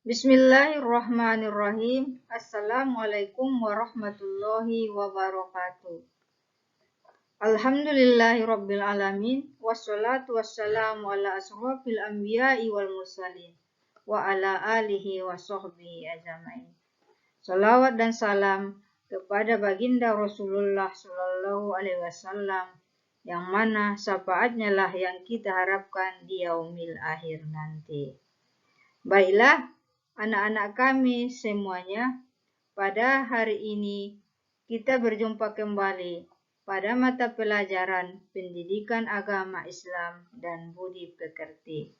Bismillahirrahmanirrahim. Assalamualaikum warahmatullahi wabarakatuh. Alhamdulillahirabbil alamin wassalatu wassalamu ala asrofil anbiya'i wal mursalin wa ala alihi wa sahbihi ajmain. Salawat dan salam kepada baginda Rasulullah sallallahu alaihi wasallam yang mana syafaatnya lah yang kita harapkan di yaumil akhir nanti. Baiklah, anak-anak kami semuanya, pada hari ini kita berjumpa kembali pada mata pelajaran Pendidikan Agama Islam dan Budi Pekerti,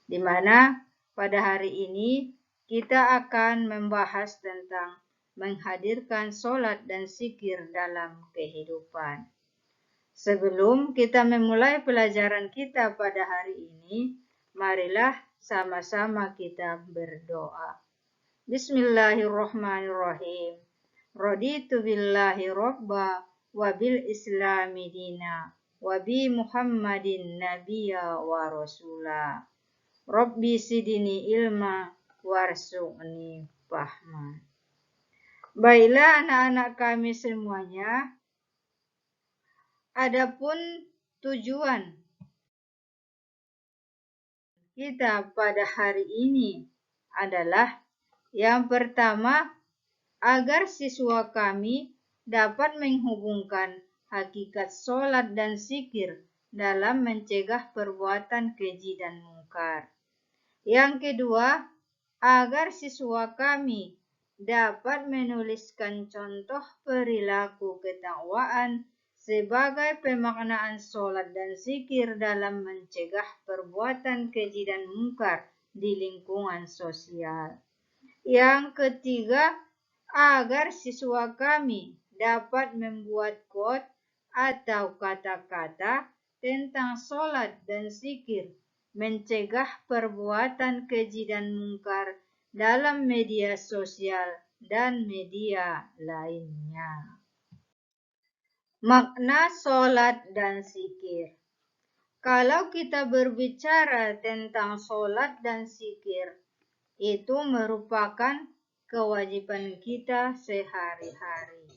di mana pada hari ini kita akan membahas tentang menghadirkan sholat dan zikir dalam kehidupan. Sebelum kita memulai pelajaran kita pada hari ini, marilah sama-sama kita berdoa. Bismillahirrahmanirrahim. Raditu billahi robba wa bil islami dina wa bi Muhammadin nabiyya wa rasula. Rabbi sidini ilma warzuqni fahma. Baiklah anak-anak kami semuanya, adapun tujuan kita pada hari ini adalah yang pertama, agar siswa kami dapat menghubungkan hakikat sholat dan zikir dalam mencegah perbuatan keji dan mungkar. Yang kedua, agar siswa kami dapat menuliskan contoh perilaku ketakwaan sebagai pemaknaan sholat dan zikir dalam mencegah perbuatan keji dan mungkar di lingkungan sosial. Yang ketiga, agar siswa kami dapat membuat quote atau kata-kata tentang sholat dan zikir, mencegah perbuatan keji dan mungkar dalam media sosial dan media lainnya. Makna sholat dan zikir. Kalau kita berbicara tentang sholat dan zikir, itu merupakan kewajiban kita sehari-hari.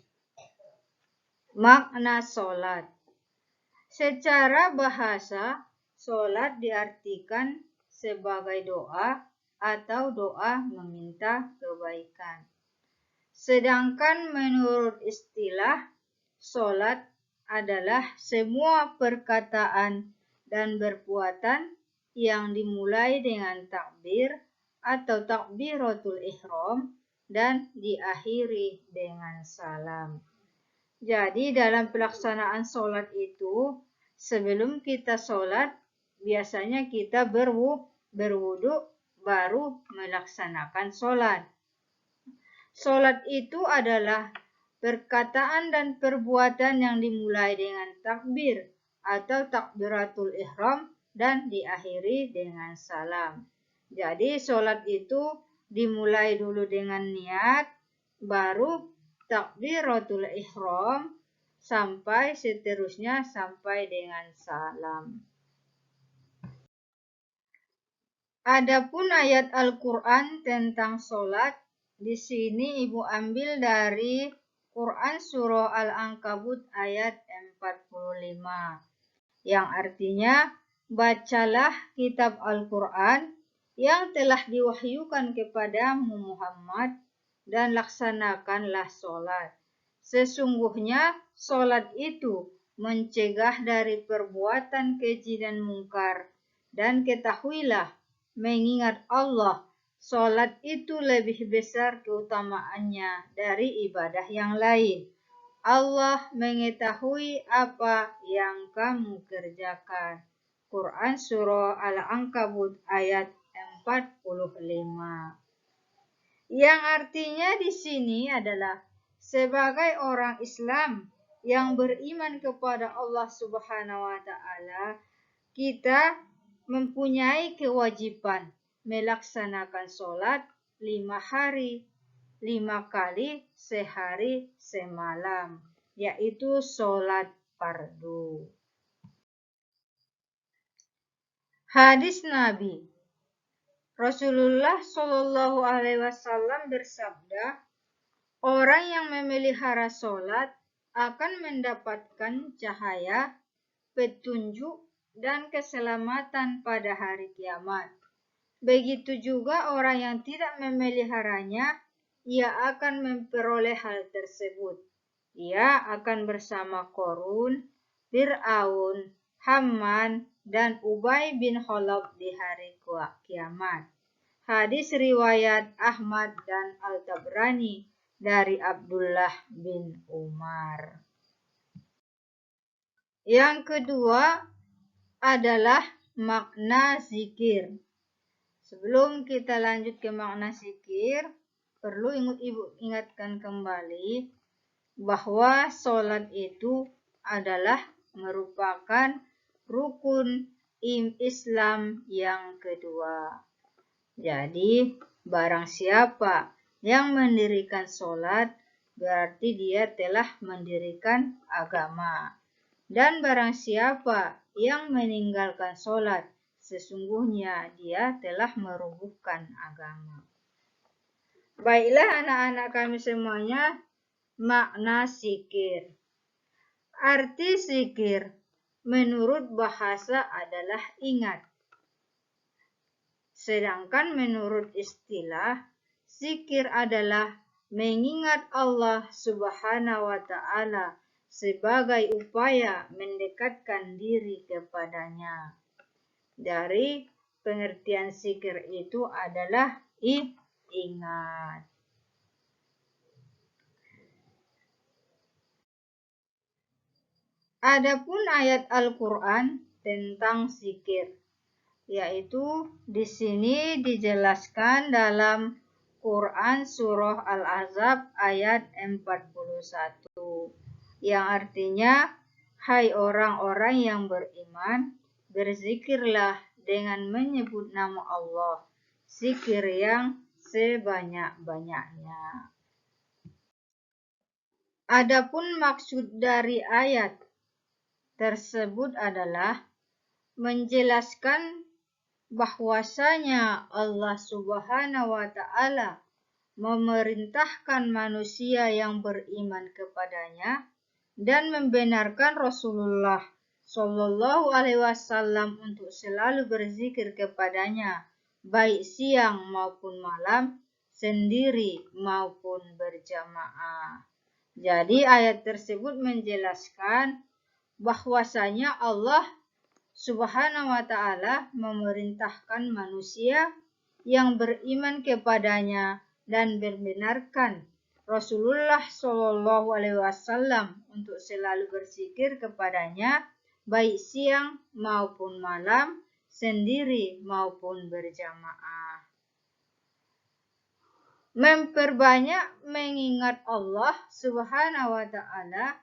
Makna sholat. Secara bahasa, sholat diartikan sebagai doa atau doa meminta kebaikan. Sedangkan menurut istilah, sholat adalah semua perkataan dan perbuatan yang dimulai dengan takbir atau takbiratul ihram dan diakhiri dengan salam. Jadi dalam pelaksanaan sholat itu, sebelum kita sholat, biasanya kita berwudu baru melaksanakan sholat. Sholat itu adalah perkataan dan perbuatan yang dimulai dengan takbir atau takbiratul ihram dan diakhiri dengan salam. Jadi sholat itu dimulai dulu dengan niat, baru takbiratul ihram, sampai seterusnya sampai dengan salam. Adapun ayat Al-Quran tentang sholat, di sini Ibu ambil dari Quran Surah Al-Ankabut ayat 45, yang artinya, bacalah kitab Al-Quran yang telah diwahyukan kepadamu Muhammad dan laksanakanlah sholat. Sesungguhnya sholat itu mencegah dari perbuatan keji dan mungkar, dan ketahuilah, mengingat Allah, sholat itu lebih besar keutamaannya dari ibadah yang lain. Allah mengetahui apa yang kamu kerjakan. Quran Surah Al-Ankabut ayat 45. Yang artinya di sini adalah sebagai orang Islam yang beriman kepada Allah Subhanahu wa taala, kita mempunyai kewajiban melaksanakan sholat 5 hari, 5 kali sehari semalam, yaitu sholat fardu. Hadis Nabi, Rasulullah Shallallahu Alaihi Wasallam bersabda, orang yang memelihara sholat akan mendapatkan cahaya, petunjuk, dan keselamatan pada hari kiamat. Begitu juga orang yang tidak memeliharanya, ia akan memperoleh hal tersebut. Ia akan bersama Qorun, Fir'aun, Haman, dan Ubay bin Khalaf di hari kiamat. Hadis riwayat Ahmad dan Al-Tabrani dari Abdullah bin Umar. Yang kedua adalah makna zikir. Sebelum kita lanjut ke makna zikir, perlu ibu ingatkan kembali bahwa sholat itu adalah merupakan rukun Islam yang kedua. Jadi, barang siapa yang mendirikan sholat, berarti dia telah mendirikan agama. Dan barang siapa yang meninggalkan sholat, sesungguhnya dia telah merubuhkan agama. Baiklah anak-anak kami semuanya, makna zikir. Arti zikir menurut bahasa adalah ingat. Sedangkan menurut istilah, zikir adalah mengingat Allah Subhanahu wa Ta'ala sebagai upaya mendekatkan diri kepadanya. Dari pengertian zikir itu adalah ingat. Adapun ayat Al-Quran tentang zikir, yaitu di sini dijelaskan dalam Quran Surah Al-Ahzab ayat 41, yang artinya, hai orang-orang yang beriman, berzikirlah dengan menyebut nama Allah, zikir yang sebanyak-banyaknya. Adapun maksud dari ayat tersebut adalah menjelaskan bahwasanya Allah Subhanahu wa Ta'ala memerintahkan manusia yang beriman kepadanya dan membenarkan Rasulullah Shallallahu Alaihi Wasallam untuk selalu berzikir kepadanya, baik siang maupun malam, sendiri maupun berjamaah. Jadi ayat tersebut menjelaskan bahwasanya Allah Subhanahu wa Ta'ala memerintahkan manusia yang beriman kepadanya dan membenarkan Rasulullah Shallallahu Alaihi Wasallam untuk selalu berzikir kepadanya, baik siang maupun malam, sendiri maupun berjamaah. Memperbanyak mengingat Allah Subhanahu wa Ta'ala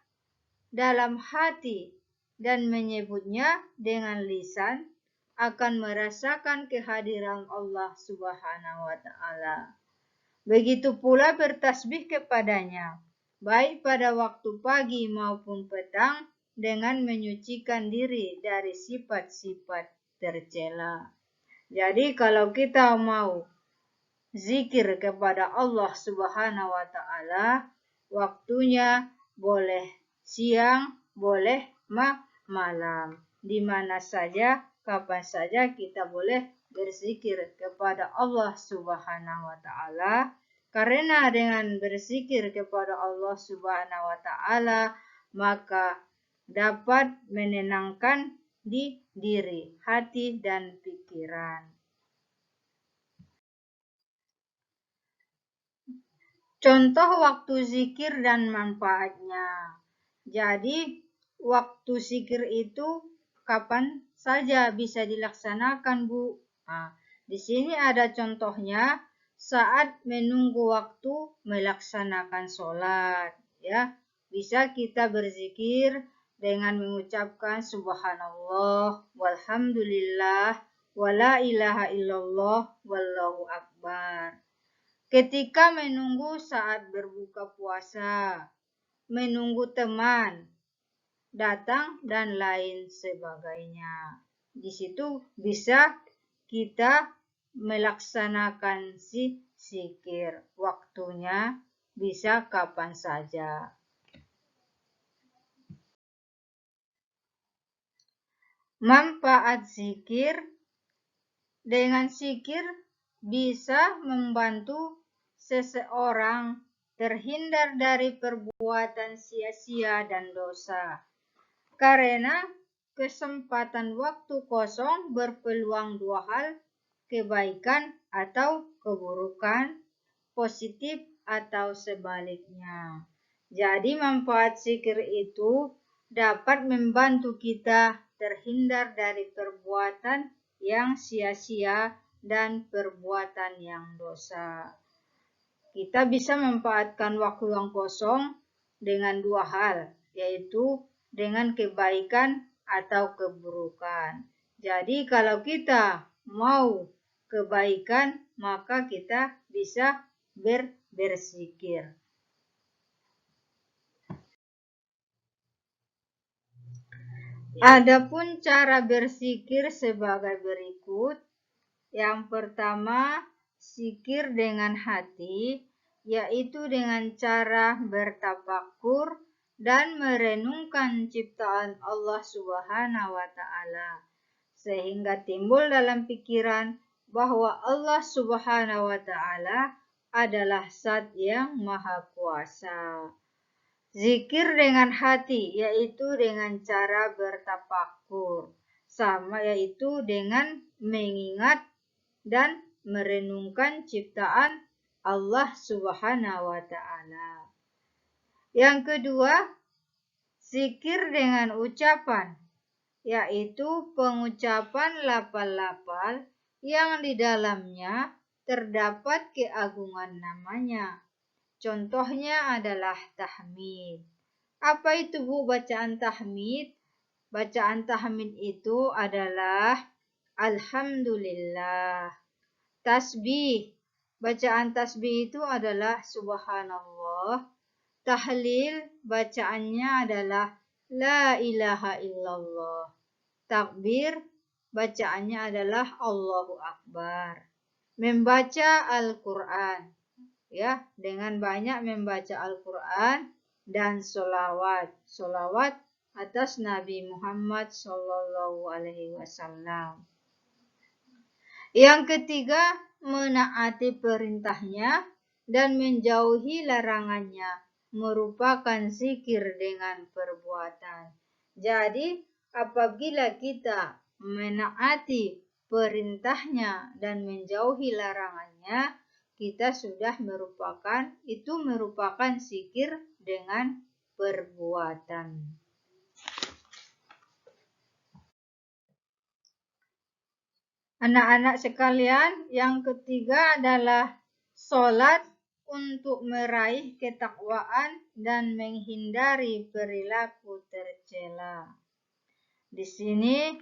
dalam hati dan menyebutnya dengan lisan akan merasakan kehadiran Allah Subhanahu wa Ta'ala. Begitu pula bertasbih kepadanya, baik pada waktu pagi maupun petang, dengan menyucikan diri dari sifat-sifat tercela. Jadi kalau kita mau zikir kepada Allah Subhanahu wa Ta'ala, waktunya boleh siang, boleh malam. Di mana saja, kapan saja kita boleh berzikir kepada Allah Subhanahu wa Ta'ala. Karena dengan berzikir kepada Allah Subhanahu wa Ta'ala, maka dapat menenangkan di diri, hati, dan pikiran. Contoh waktu zikir dan manfaatnya. Jadi, waktu zikir itu kapan saja bisa dilaksanakan, Bu. Nah, di sini ada contohnya saat menunggu waktu melaksanakan sholat. Ya, bisa kita berzikir dengan mengucapkan subhanallah, walhamdulillah, wala ilaha illallah, wallahu akbar. Ketika menunggu saat berbuka puasa, menunggu teman datang, dan lain sebagainya. Di situ bisa kita melaksanakan zikir. Waktunya bisa kapan saja. Manfaat zikir. Dengan zikir bisa membantu seseorang terhindar dari perbuatan sia-sia dan dosa. Karena kesempatan waktu kosong berpeluang dua hal, kebaikan atau keburukan, positif atau sebaliknya. Jadi manfaat zikir itu dapat membantu kita terhindar dari perbuatan yang sia-sia dan perbuatan yang dosa. Kita bisa memanfaatkan waktu yang kosong dengan dua hal, yaitu dengan kebaikan atau keburukan. Jadi kalau kita mau kebaikan, maka kita bisa berzikir. Adapun cara berzikir sebagai berikut. Yang pertama, zikir dengan hati, yaitu dengan cara bertafakur dan merenungkan ciptaan Allah Subhanahu wa Ta'ala, sehingga timbul dalam pikiran bahwa Allah Subhanahu wa Ta'ala adalah Zat yang Maha Kuasa. Zikir dengan hati, yaitu dengan cara bertafakur, sama yaitu dengan mengingat dan merenungkan ciptaan Allah Subhanahu wa Ta'ala. Yang kedua, zikir dengan ucapan, yaitu pengucapan lafal-lafal yang di dalamnya terdapat keagungan namanya. Contohnya adalah tahmid. Apa itu Bu bacaan tahmid? Bacaan tahmid itu adalah Alhamdulillah. Tasbih. Bacaan tasbih itu adalah Subhanallah. Tahlil bacaannya adalah La ilaha illallah. Takbir bacaannya adalah Allahu Akbar. Membaca Al-Quran, ya, dengan banyak membaca Al-Quran dan sholawat atas Nabi Muhammad Sallallahu Alaihi Wasallam. Yang ketiga, menaati perintahnya dan menjauhi larangannya merupakan zikir dengan perbuatan. Jadi, apabila kita menaati perintahnya dan menjauhi larangannya, kita sudah merupakan zikir dengan perbuatan. Anak-anak sekalian, yang ketiga adalah sholat untuk meraih ketakwaan dan menghindari perilaku tercela. Di sini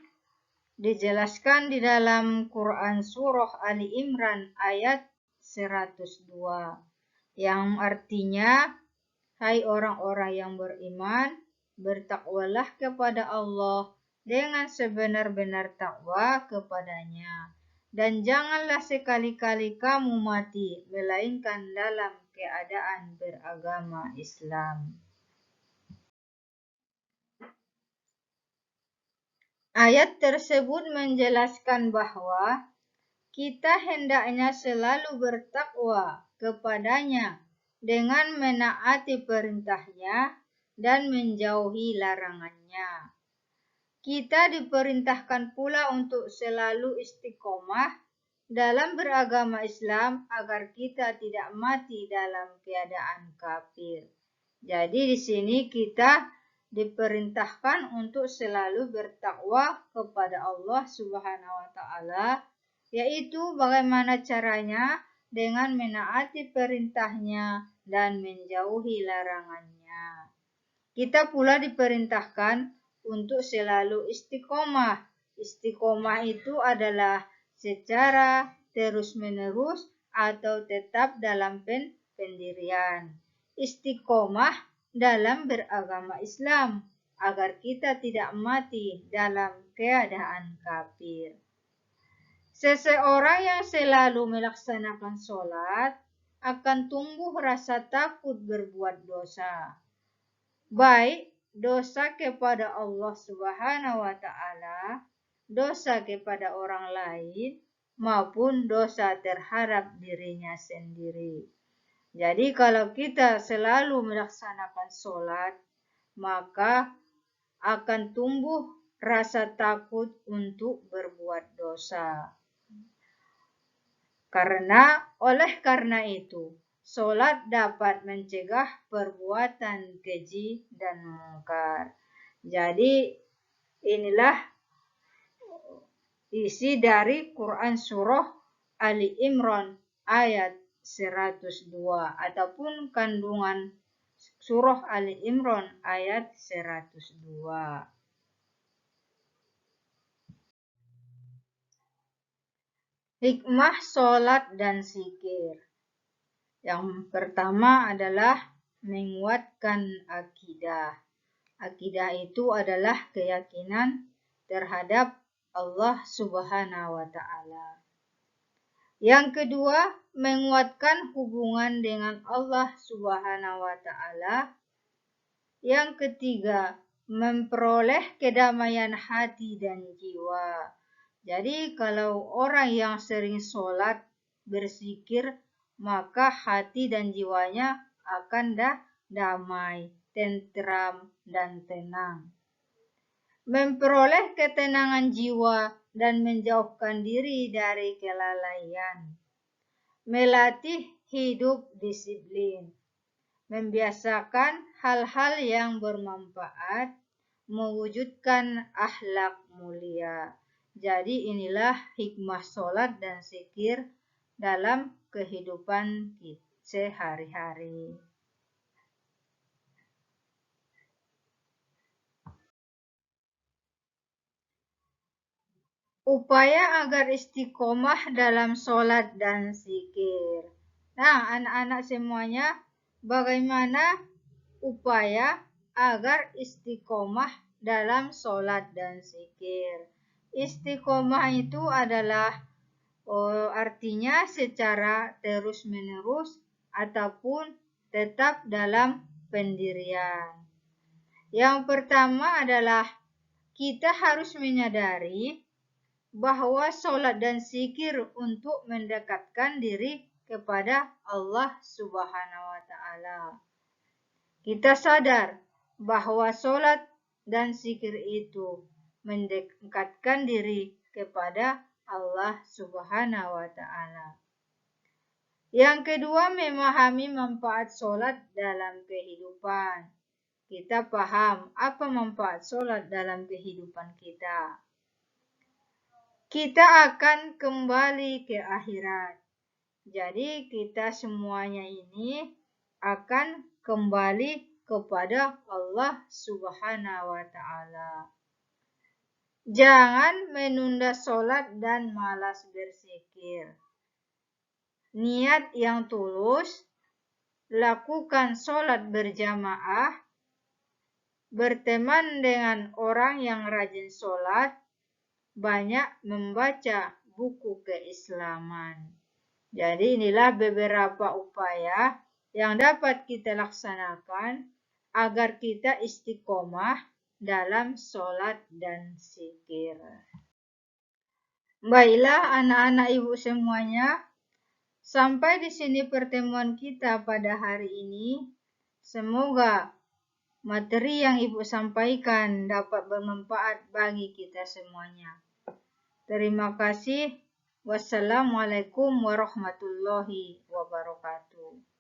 dijelaskan di dalam Quran Surah Ali Imran ayat 102, yang artinya, hai orang-orang yang beriman, bertakwalah kepada Allah dengan sebenar-benar takwa kepadanya. Dan janganlah sekali-kali kamu mati, melainkan dalam keadaan beragama Islam. Ayat tersebut menjelaskan bahwa kita hendaknya selalu bertakwa kepadanya dengan menaati perintahnya dan menjauhi larangannya. Kita diperintahkan pula untuk selalu istiqomah dalam beragama Islam agar kita tidak mati dalam keadaan kafir. Jadi di sini kita diperintahkan untuk selalu bertakwa kepada Allah Subhanahu wa Ta'ala, yaitu bagaimana caranya dengan menaati perintahnya dan menjauhi larangannya. Kita pula diperintahkan untuk selalu istiqomah. Istiqomah itu adalah secara terus-menerus atau tetap dalam pendirian. Istiqomah dalam beragama Islam agar kita tidak mati dalam keadaan kafir. Seseorang yang selalu melaksanakan sholat akan tumbuh rasa takut berbuat dosa, baik dosa kepada Allah Subhanahu wa Ta'ala, dosa kepada orang lain, maupun dosa terhadap dirinya sendiri. Jadi, kalau kita selalu melaksanakan sholat, maka akan tumbuh rasa takut untuk berbuat dosa. Oleh karena itu, sholat dapat mencegah perbuatan keji dan mungkar. Jadi, inilah isi dari Quran Surah Ali Imran ayat 102 ataupun kandungan Surah Ali Imran ayat 102. Hikmah sholat dan zikir. Yang pertama adalah menguatkan akidah. Akidah itu adalah keyakinan terhadap Allah Subhanahu wa Ta'ala. Yang kedua, menguatkan hubungan dengan Allah Subhanahu wa Ta'ala. Yang ketiga, memperoleh kedamaian hati dan jiwa. Jadi kalau orang yang sering sholat, berzikir, maka hati dan jiwanya akan damai, tentram, dan tenang. Memperoleh ketenangan jiwa dan menjauhkan diri dari kelalaian. Melatih hidup disiplin. Membiasakan hal-hal yang bermanfaat, mewujudkan akhlak mulia. Jadi inilah hikmah sholat dan zikir dalam kehidupan kita sehari-hari. Upaya agar istiqomah dalam sholat dan zikir. Nah, anak-anak semuanya, bagaimana upaya agar istiqomah dalam sholat dan zikir? Istiqomah itu adalah artinya secara terus-menerus ataupun tetap dalam pendirian. Yang pertama adalah kita harus menyadari bahwa sholat dan zikir untuk mendekatkan diri kepada Allah Subhanahu wa Ta'ala. Kita sadar bahwa sholat dan zikir itu mendekatkan diri kepada Allah Subhanahu wa Ta'ala. Yang kedua, memahami manfaat sholat dalam kehidupan. Kita paham apa manfaat sholat dalam kehidupan kita. Kita akan kembali ke akhirat. Jadi kita semuanya ini akan kembali kepada Allah Subhanahu wa Ta'ala. Jangan menunda sholat dan malas berzikir. Niat yang tulus, lakukan sholat berjamaah, berteman dengan orang yang rajin sholat, banyak membaca buku keislaman. Jadi inilah beberapa upaya yang dapat kita laksanakan agar kita istiqomah dalam sholat dan zikir. Baiklah anak-anak ibu semuanya, sampai di sini pertemuan kita pada hari ini. Semoga materi yang ibu sampaikan dapat bermanfaat bagi kita semuanya. Terima kasih. Wassalamualaikum warahmatullahi wabarakatuh.